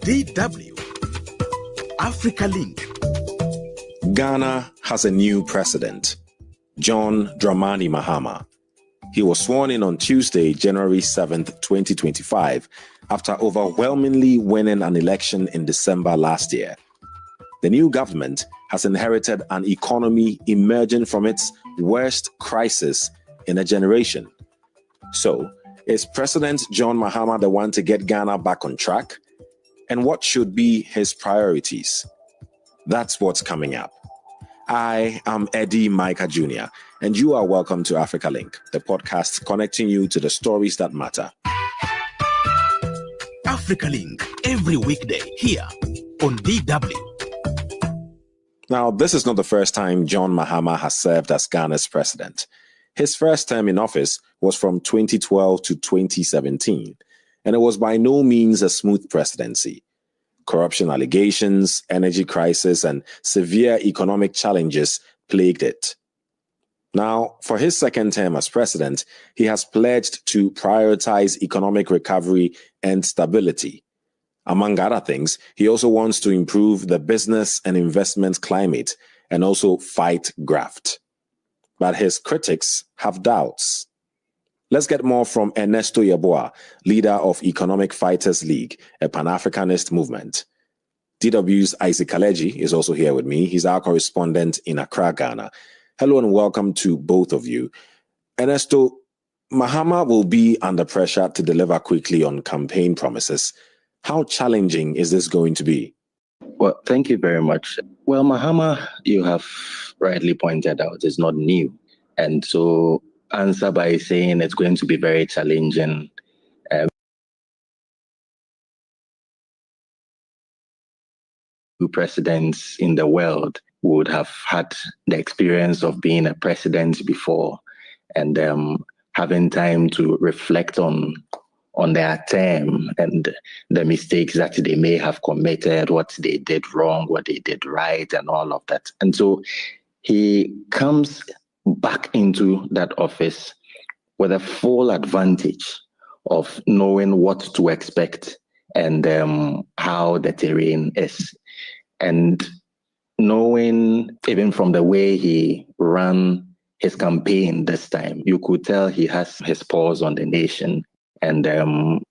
DW Africa Link. Ghana has a new president, John Dramani Mahama. He was sworn in on Tuesday, January 7th, 2025, after overwhelmingly winning an election in December last year. The new government has inherited an economy emerging from its worst crisis in a generation. So, is President John Mahama the one to get Ghana back on track? And what should be his priorities? That's what's coming up. I am Eddy Micah Jnr., and you are welcome to Africa Link, the podcast connecting you to the stories that matter. Africa Link, every weekday here on DW. Now, this is not the first time John Mahama has served as Ghana's president. His first term in office was from 2012 to 2017, and it was by no means a smooth presidency. Corruption allegations, energy crisis, and severe economic challenges plagued it. Now, for his second term as president, he has pledged to prioritize economic recovery and stability. Among other things, he also wants to improve the business and investment climate and also fight graft. But his critics have doubts. Let's get more from Ernesto Yeboah, leader of Economic Fighters League, a Pan-Africanist movement. DW's Kaledzi is also here with me. He's our correspondent in Accra, Ghana. Hello and welcome to both of you. Ernesto, Mahama will be under pressure to deliver quickly on campaign promises. How challenging is this going to be? Well, thank you very much. Well, Mahama, you have rightly pointed out, is not new. And so answer by saying it's going to be very challenging. Presidents in the world would have had the experience of being a president before and having time to reflect on their term and the mistakes that they may have committed, what they did wrong, what they did right, and all of that. And so he comes back into that office with a full advantage of knowing what to expect and how the terrain is. And knowing, even from the way he ran his campaign this time, you could tell he has his paws on the nation and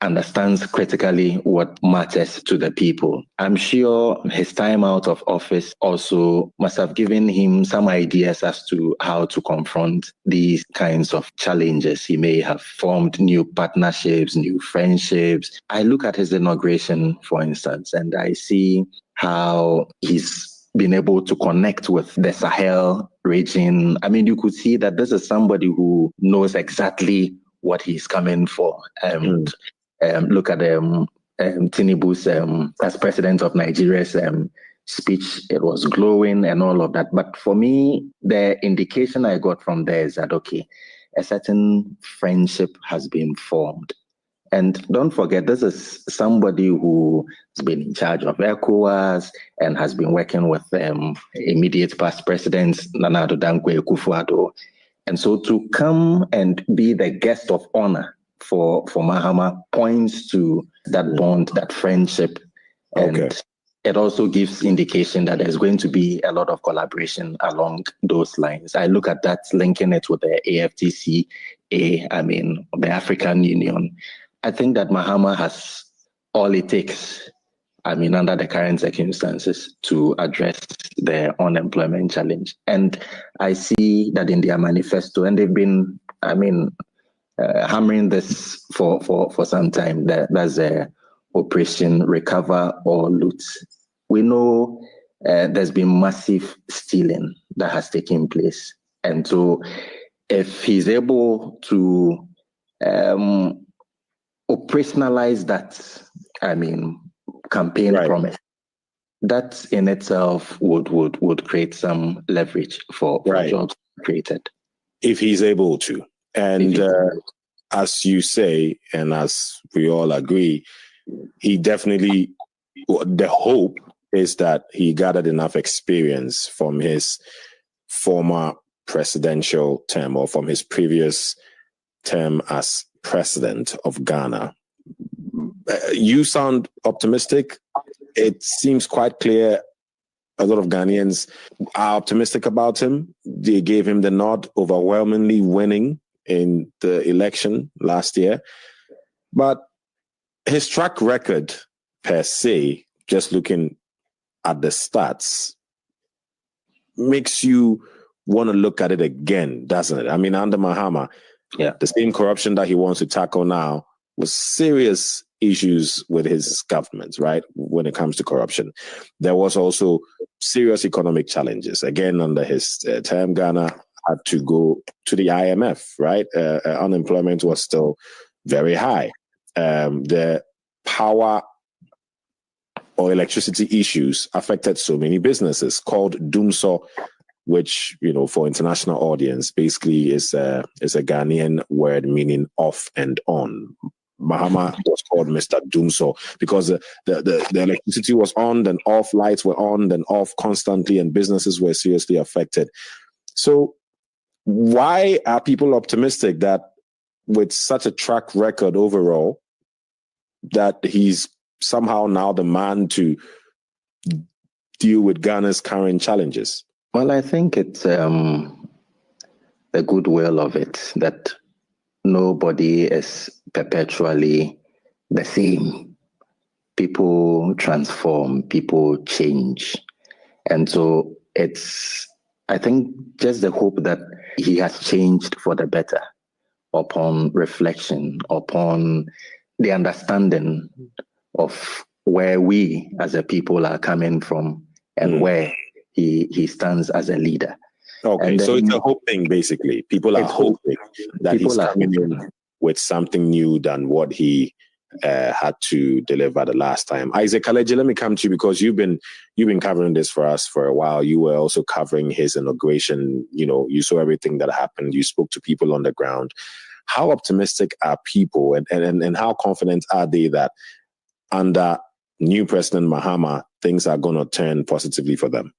understands critically what matters to the people. I'm sure his time out of office also must have given him some ideas as to how to confront these kinds of challenges. He may have formed new partnerships, new friendships. I look at his inauguration, for instance, and I see how he's been able to connect with the Sahel region. I mean, you could see that this is somebody who knows exactly what he's coming for. Look at Tinubu's, as president of Nigeria's speech, it was glowing and all of that. But for me, the indication I got from there is that, okay, a certain friendship has been formed. And don't forget, this is somebody who has been in charge of ECOWAS and has been working with immediate past presidents, Nana Addo Dankwa Akufo-Addo. And so to come and be the guest of honor for Mahama points to that bond, that friendship. And it also gives indication that there's going to be a lot of collaboration along those lines. I look at that, linking it with the AFTCA, the African Union. I think that Mahama has all it takes, under the current circumstances, to address the unemployment challenge. And I see that in their manifesto, and they've been, hammering this for some time. That's Operation Recover or Loot. We know there's been massive stealing that has taken place. And so if he's able to operationalize that, campaign promise, that in itself would create some leverage for jobs created. If he's able to. And as you say, and as we all agree, he definitely, the hope is that he gathered enough experience from his former presidential term or from his previous term as president of Ghana. You sound optimistic. it seems quite clear a lot of Ghanaians are optimistic about him. They gave him the nod, overwhelmingly winning in the election last year. But his track record per se, just looking at the stats, makes you want to look at it again, doesn't it? I mean, under Mahama, the same corruption that he wants to tackle now was serious issues with his government, right? When it comes to corruption, there was also serious economic challenges. Again, under his term, Ghana had to go to the IMF, right? Unemployment was still very high. The power or electricity issues affected so many businesses, called Doomsaw, which, for international audience, basically is a Ghanaian word meaning off and on. Mahama was called Mr. Doomsaw because the electricity was on, then off, lights were on, then off constantly, and businesses were seriously affected. So why are people optimistic that with such a track record overall, that he's somehow now the man to deal with Ghana's current challenges? Well, I think it's the goodwill of it, that nobody is perpetually the same. People transform, people change. And so it's, I think, just the hope that he has changed for the better upon reflection, upon the understanding of where we as a people are coming from and where he stands as a leader. Okay, so it's a hope thing, basically. People are hoping that he's coming in with something new than what he had to deliver the last time. Isaac Kaledzi, let me come to you because you've been covering this for us for a while. You were also covering his inauguration. You saw everything that happened. You spoke to people on the ground. How optimistic are people, and how confident are they that under new President Mahama, things are going to turn positively for them?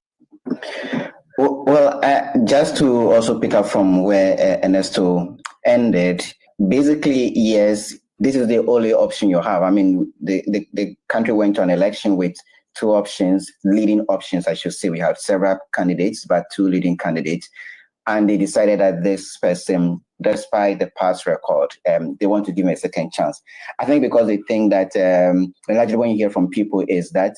Well, just to also pick up from where Ernesto ended, basically, yes, this is the only option you have. I mean, the country went to an election with two options, leading options, I should say. We have several candidates, but two leading candidates. And they decided that this person, despite the past record, they want to give him a second chance. I think because they think that, largely what you hear from people is that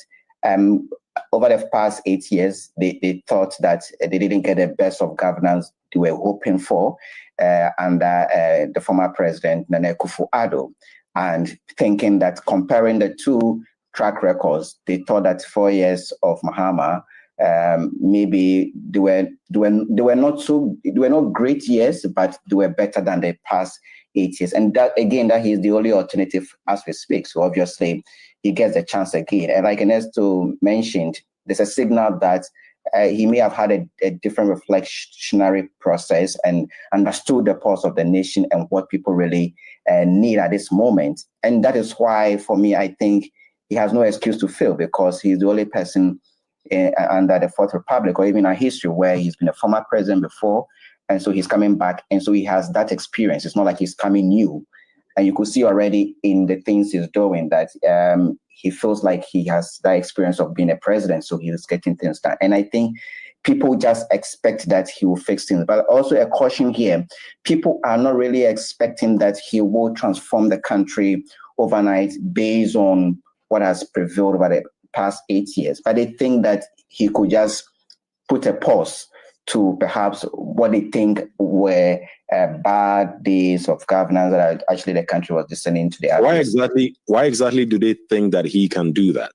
over the past 8 years, they thought that they didn't get the best of governance they were hoping for under the former president, Nana Akufo-Addo, and thinking that comparing the two track records, they thought that 4 years of Mahama, maybe they were not great years, but they were better than the past 8 years. And that is the only alternative as we speak. So obviously, he gets a chance again. And like Ernesto mentioned, there's a signal that he may have had a different reflectionary process and understood the pulse of the nation and what people really need at this moment. And that is why, for me, I think he has no excuse to fail, because he's the only person under the Fourth Republic or even our history where he's been a former president before. And so he's coming back. And so he has that experience. It's not like he's coming new. And you could see already in the things he's doing that he feels like he has that experience of being a president. So he's getting things done. And I think people just expect that he will fix things. But also a caution here, people are not really expecting that he will transform the country overnight based on what has prevailed over the past 8 years. But they think that he could just put a pause to perhaps what they think were bad days of governance that actually the country was descending to the abyss. Why exactly do they think that he can do that?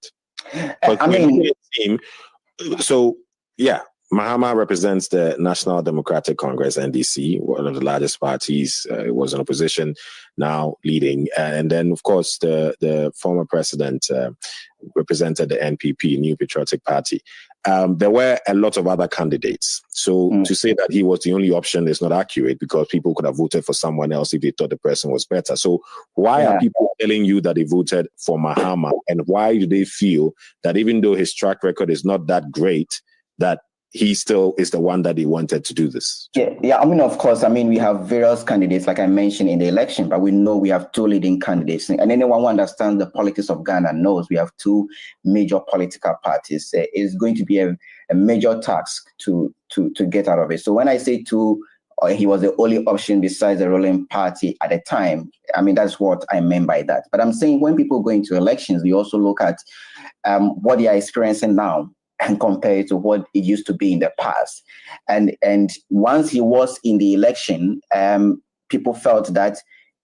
Mahama represents the National Democratic Congress, NDC, one of the largest parties. Was in opposition, now leading. And then, of course, the former president represented the NPP, New Patriotic Party. There were a lot of other candidates. So to say that he was the only option is not accurate, because people could have voted for someone else if they thought the person was better. So why are people telling you that they voted for Mahama? And why do they feel that even though his track record is not that great, that he still is the one that he wanted to do this? Yeah. I mean, of course, we have various candidates, like I mentioned in the election, but we know we have two leading candidates. And anyone who understands the politics of Ghana knows we have two major political parties. It's going to be a major task to get out of it. So when I say two, he was the only option besides the ruling party at the time, that's what I meant by that. But I'm saying when people go into elections, we also look at what they are experiencing now and compare it to what it used to be in the past. And once he was in the election, people felt that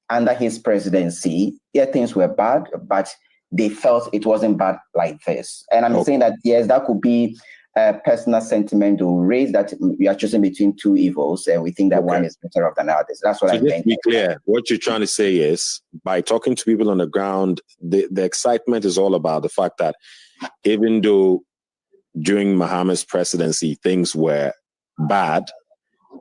under his presidency, things were bad, but they felt it wasn't bad like this. And I'm saying that, yes, that could be a personal sentiment to raise that we are choosing between two evils, and we think that one is better off than others. That's what I meant. Just to be clear, what you're trying to say is, by talking to people on the ground, the excitement is all about the fact that even though during Mahama's presidency things were bad,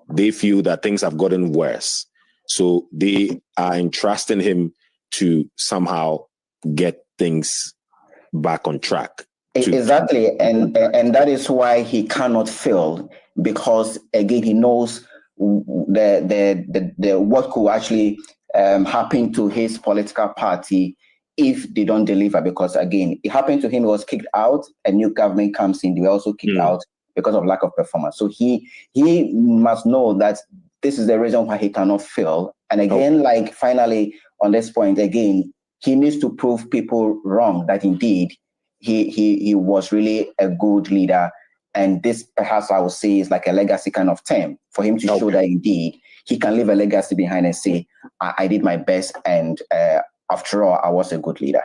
they feel that things have gotten worse. So they are entrusting him to somehow get things back on track. Exactly, and that is why he cannot fail, because again he knows the what could actually happen to his political party if they don't deliver. Because again, it happened to him; he was kicked out. A new government comes in; they were also kicked out because of lack of performance. So he must know that this is the reason why he cannot fail. And again, like finally on this point, again, he needs to prove people wrong that indeed he was really a good leader. And this, perhaps I would say, is like a legacy kind of term for him to show that indeed he can leave a legacy behind and say, I did my best, and after all, I was a good leader.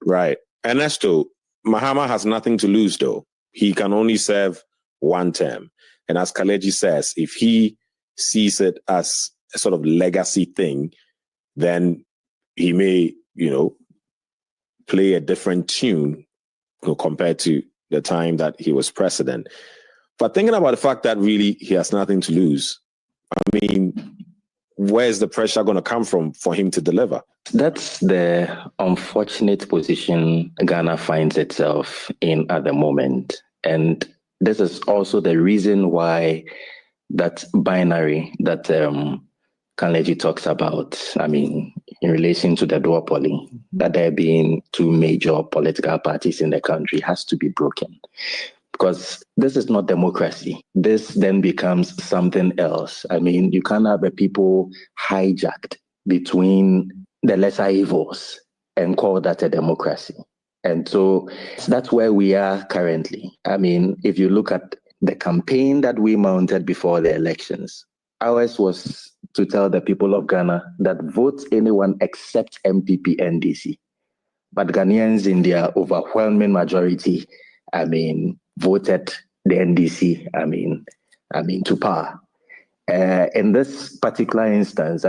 Right. Ernesto, Mahama has nothing to lose, though. He can only serve one term. And as Kaledzi says, if he sees it as a sort of legacy thing, then he may, play a different tune compared to the time that he was president. But thinking about the fact that really he has nothing to lose, where's the pressure going to come from for him to deliver? That's the unfortunate position Ghana finds itself in at the moment. And this is also the reason why that binary that Kaledzi talks about, in relation to the duopoly, that there being two major political parties in the country, has to be broken. Because this is not democracy. This then becomes something else. You can't have a people hijacked between the lesser evils and call that a democracy. And so that's where we are currently. If you look at the campaign that we mounted before the elections, ours was to tell the people of Ghana that vote anyone except MPP NDC. But Ghanaians in their overwhelming majority, voted the NDC, to power. In this particular instance,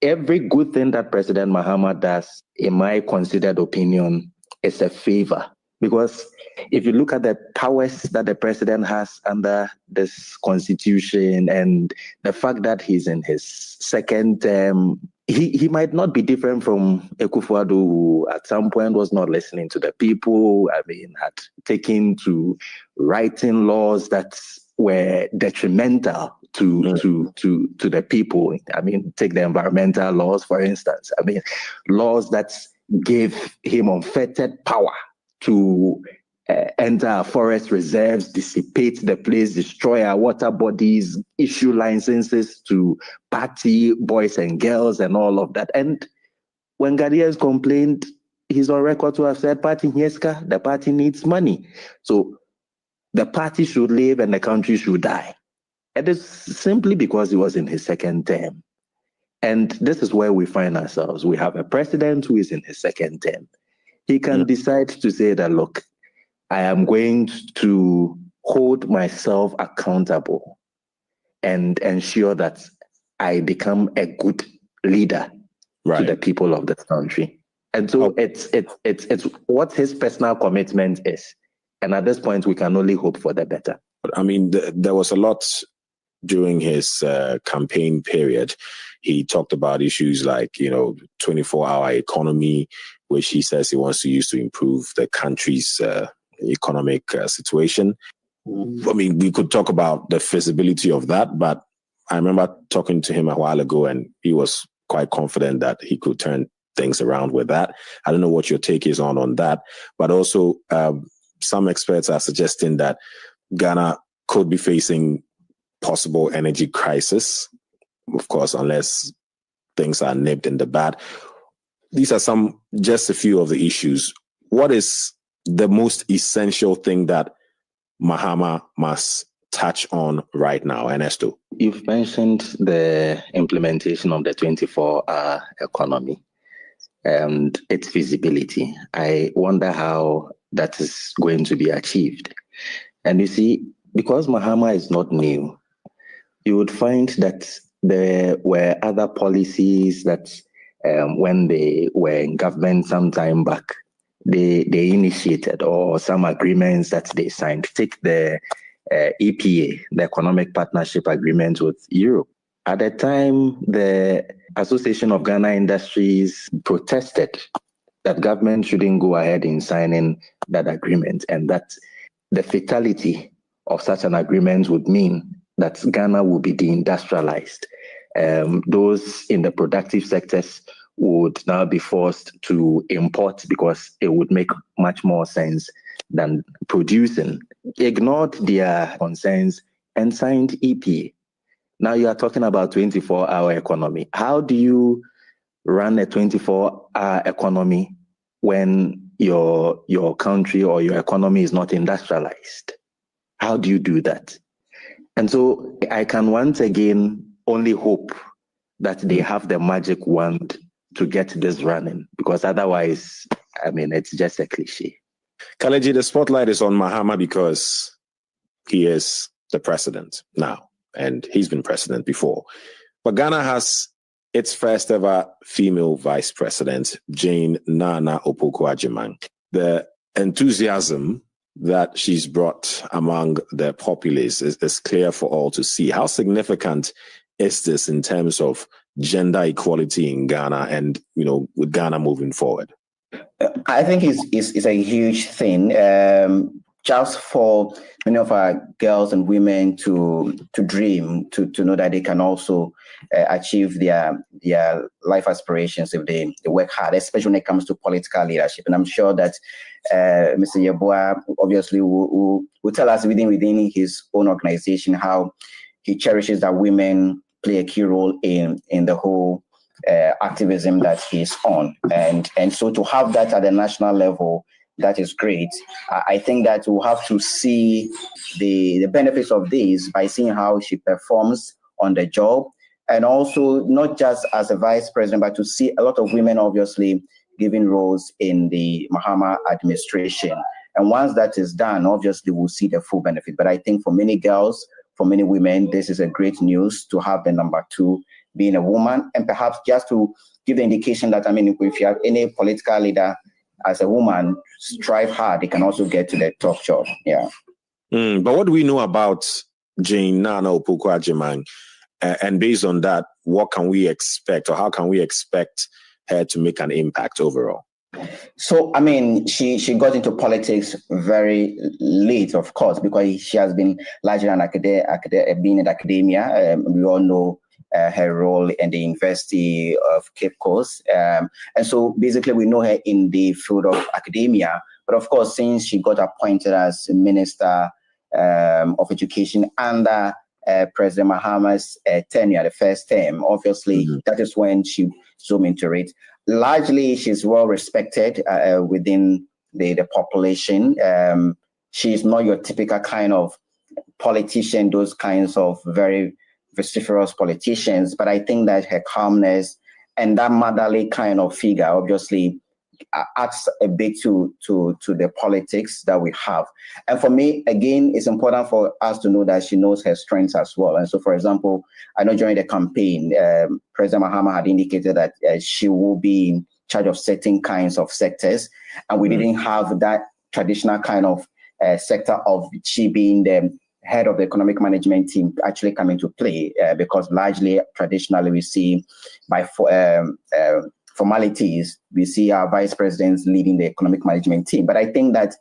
every good thing that President Mahama does, in my considered opinion, is a favor. Because if you look at the powers that the president has under this constitution and the fact that he's in his second term, he might not be different from Akufo-Addo, who at some point was not listening to the people, had taken to writing laws that were detrimental to the people. Take the environmental laws, for instance. Laws that gave him unfettered power to enter our forest reserves, dissipate the place, destroy our water bodies, issue licenses to party boys and girls and all of that. And when Ghanaians complained, he's on record to have said, "Party Nyeska, the party needs money. So the party should live and the country should die." It is simply because he was in his second term. And this is where we find ourselves. We have a president who is in his second term. He can decide to say that, look, I am going to hold myself accountable and ensure that I become a good leader to the people of this country. And so it's what his personal commitment is. And at this point, we can only hope for the better. There was a lot during his campaign period. He talked about issues like, 24-hour economy, which he says he wants to use to improve the country's economic situation. I mean, we could talk about the feasibility of that, but I remember talking to him a while ago and he was quite confident that he could turn things around with that. I don't know what your take is on that, but also some experts are suggesting that Ghana could be facing possible energy crisis, of course, unless things are nipped in the bud. These are just a few of the issues. What is the most essential thing that Mahama must touch on right now, Ernesto? You've mentioned the implementation of the 24-hour economy and its feasibility. I wonder how that is going to be achieved. And you see, because Mahama is not new, you would find that there were other policies that when they were in government some time back, they initiated, or some agreements that they signed. Take the EPA, the Economic Partnership Agreement with Europe. At the time, the Association of Ghana Industries protested that government shouldn't go ahead in signing that agreement, and that the fatality of such an agreement would mean that Ghana will be deindustrialized. Those in the productive sectors would now be forced to import because it would make much more sense than producing. Ignored their concerns and signed EPA. Now you are talking about 24-hour economy. How do you run a 24-hour economy when your country or your economy is not industrialized? How do you do that? And so I can once again only hope that they have the magic wand to get this running, because otherwise, I mean, it's just a cliche. Kaledzi, the spotlight is on Mahama because he is the president now, and he's been president before. But Ghana has its first ever female vice president, Jane Nana Opoku-Agyeman. The enthusiasm that she's brought among the populace is clear for all to see. How significant is this in terms of gender equality in Ghana and, with Ghana moving forward? I think it's a huge thing. Just for many of our girls and women to dream, to know that they can also achieve their life aspirations if they work hard, especially when it comes to political leadership. And I'm sure that Mr. Yeboah obviously will tell us within his own organization how he cherishes that women play a key role in the whole activism that he's on. And so to have that at the national level, that is great. I think that we'll have to see the benefits of this by seeing how she performs on the job, and also not just as a vice president, but to see a lot of women obviously giving roles in the Mahama administration. And once that is done, obviously we'll see the full benefit. But I think for many girls, for many women, this is a great news to have the number two being a woman, and perhaps just to give the indication that, if you have any political leader as a woman, strive hard, they can also get to the top job. Yeah. But what do we know about Jane Nana Opoku-Agyeman? And based on that, what can we expect, or how can we expect her to make an impact overall? So, she got into politics very late, of course, because she has been largely being in academia. We all know her role in the University of Cape Coast. And so basically we know her in the field of academia. But of course, since she got appointed as Minister of Education under President Mahama's tenure, the first term, obviously that is when she zoomed into it. Largely, she's well respected within the population. She's not your typical kind of politician, those kinds of very vociferous politicians, but I think that her calmness and that motherly kind of figure obviously adds a bit to the politics that we have. And for me, again, it's important for us to know that she knows her strengths as well. And so, for example, I know during the campaign, President Mahama had indicated that she will be in charge of certain kinds of sectors, and we didn't have that traditional kind of sector of she being the head of the economic management team actually come into play, because largely, traditionally, we see by formalities, we see our vice presidents leading the economic management team. But I think that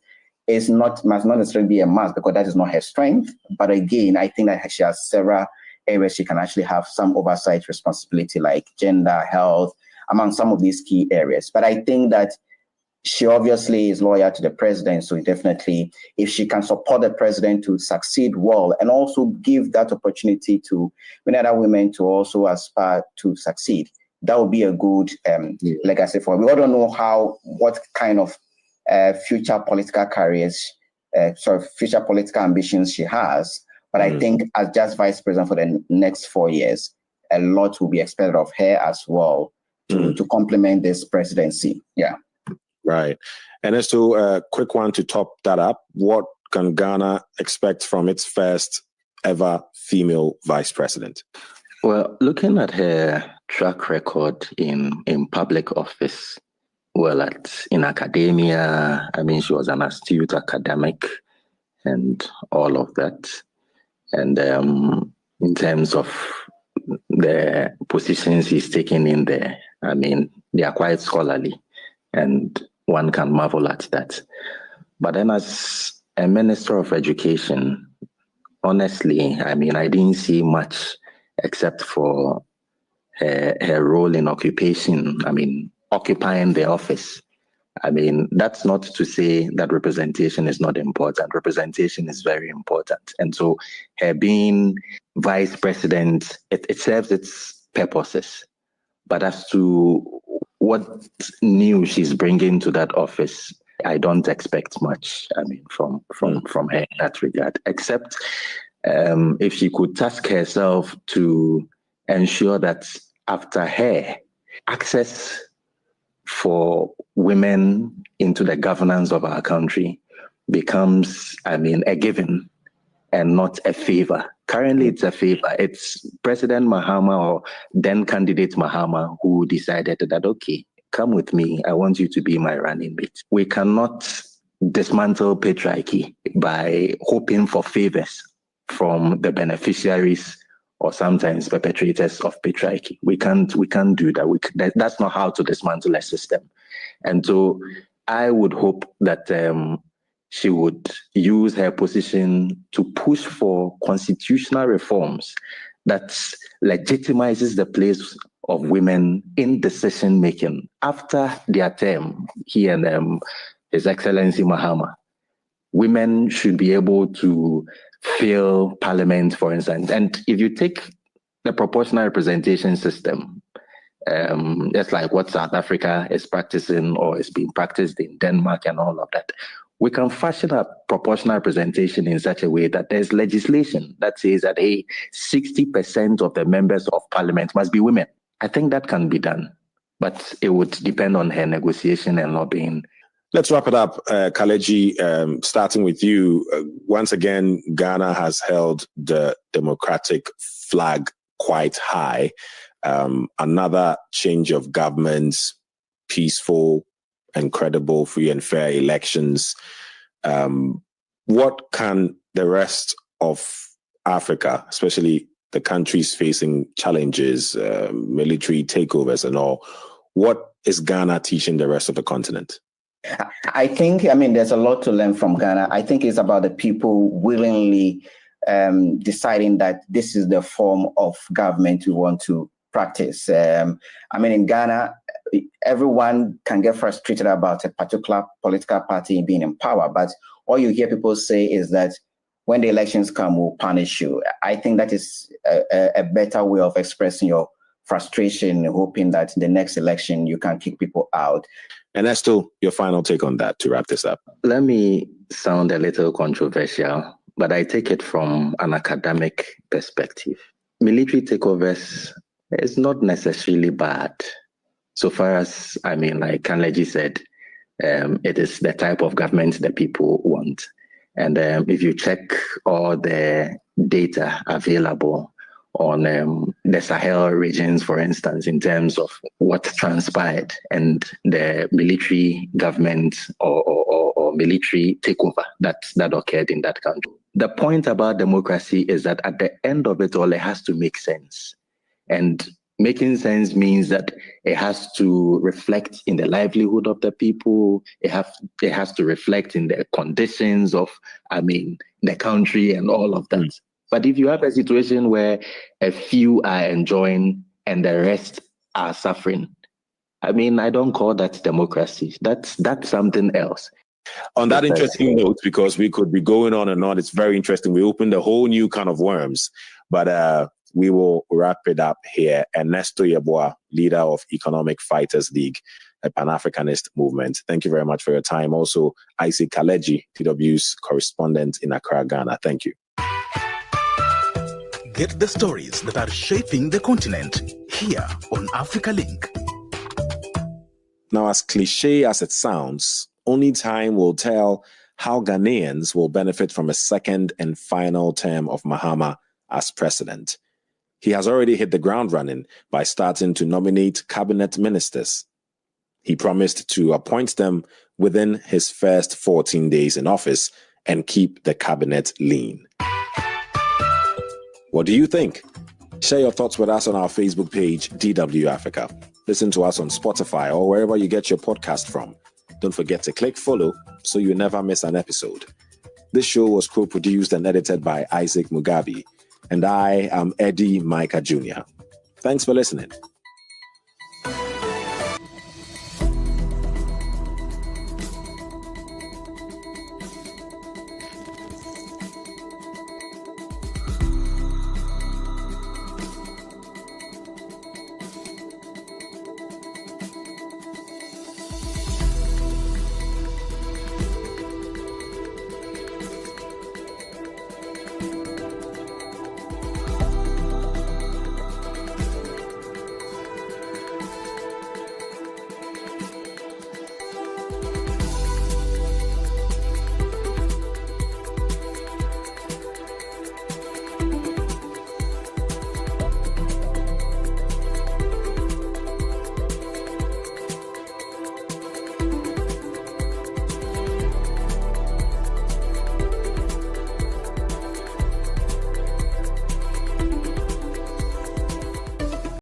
must not necessarily be a must because that is not her strength. But again, I think that she has several areas she can actually have some oversight responsibility, like gender, health, among some of these key areas. But I think that she obviously is loyal to the president. So definitely, if she can support the president to succeed well and also give that opportunity to many other women to also aspire to succeed, that would be a good legacy for her. We all don't know what kind of future political careers, future political ambitions she has. But I think as just vice president for the next 4 years, a lot will be expected of her as well to complement this presidency. Yeah. Right. And as to a quick one to top that up, what can Ghana expect from its first ever female vice president? Well, looking at her track record in public office, well, in academia, I mean, she was an astute academic and all of that. And in terms of the positions he's taken in there, I mean, they are quite scholarly and one can marvel at that. But then as a Minister of Education, honestly, I mean, I didn't see much except for her role in occupation, I mean, occupying the office. I mean, that's not to say that representation is not important. Representation is very important. And so her being vice president, it serves its purposes. But as to what new she's bringing to that office, I don't expect much, I mean, from her in that regard, except if she could task herself to ensure that after her, access for women into the governance of our country becomes, I mean, a given and not a favor. Currently, it's a favor. It's President Mahama or then candidate Mahama who decided that, okay, come with me. I want you to be my running mate. We cannot dismantle patriarchy by hoping for favors from the beneficiaries or sometimes perpetrators of patriarchy. We can't do that. That's not how to dismantle a system. And so I would hope that she would use her position to push for constitutional reforms that legitimizes the place of women in decision-making. After their term, he and His Excellency Mahama, women should be able to fill parliament, for instance. And if you take the proportional representation system, just like what South Africa is practicing or is being practiced in Denmark and all of that, we can fashion a proportional representation in such a way that there's legislation that says that 60% of the members of parliament must be women. I think that can be done, but it would depend on her negotiation and lobbying. Let's wrap it up, Kaledzi, starting with you. Once again, Ghana has held the democratic flag quite high. Another change of governments, peaceful and credible, free and fair elections. What can the rest of Africa, especially the countries facing challenges, military takeovers and all, what is Ghana teaching the rest of the continent? I think, there's a lot to learn from Ghana. I think it's about the people willingly deciding that this is the form of government we want to practice. In Ghana, everyone can get frustrated about a particular political party being in power, but all you hear people say is that when the elections come, we'll punish you. I think that is a better way of expressing your frustration, hoping that in the next election you can kick people out. And that's still your final take on that to wrap this up. Let me sound a little controversial, but I take it from an academic perspective. Military takeovers is not necessarily bad. So far as, like Kaledzi said, it is the type of government that people want. And if you check all the data available on the Sahel regions, for instance, in terms of what transpired and the military government or military takeover that occurred in that country. The point about democracy is that at the end of it all, it has to make sense. And making sense means that it has to reflect in the livelihood of the people. It has to reflect in the conditions of, the country and all of that. But if you have a situation where a few are enjoying and the rest are suffering, I don't call that democracy. That's something else. On that interesting note, because we could be going on and on, it's very interesting. We opened a whole new kind of worms, but we will wrap it up here. Ernesto Yeboah, leader of Economic Fighters League, a Pan-Africanist movement. Thank you very much for your time. Also, Isaac Kaledzi, DW's correspondent in Accra, Ghana. Thank you. Get the stories that are shaping the continent here on Africa Link. Now, as cliche as it sounds, only time will tell how Ghanaians will benefit from a second and final term of Mahama as president. He has already hit the ground running by starting to nominate cabinet ministers. He promised to appoint them within his first 14 days in office and keep the cabinet lean. What do you think? Share your thoughts with us on our Facebook page, DW Africa. Listen to us on Spotify or wherever you get your podcast from. Don't forget to click follow so you never miss an episode. This show was co-produced and edited by Isaac Mugabe, and I am Eddy Micah Jr. Thanks for listening.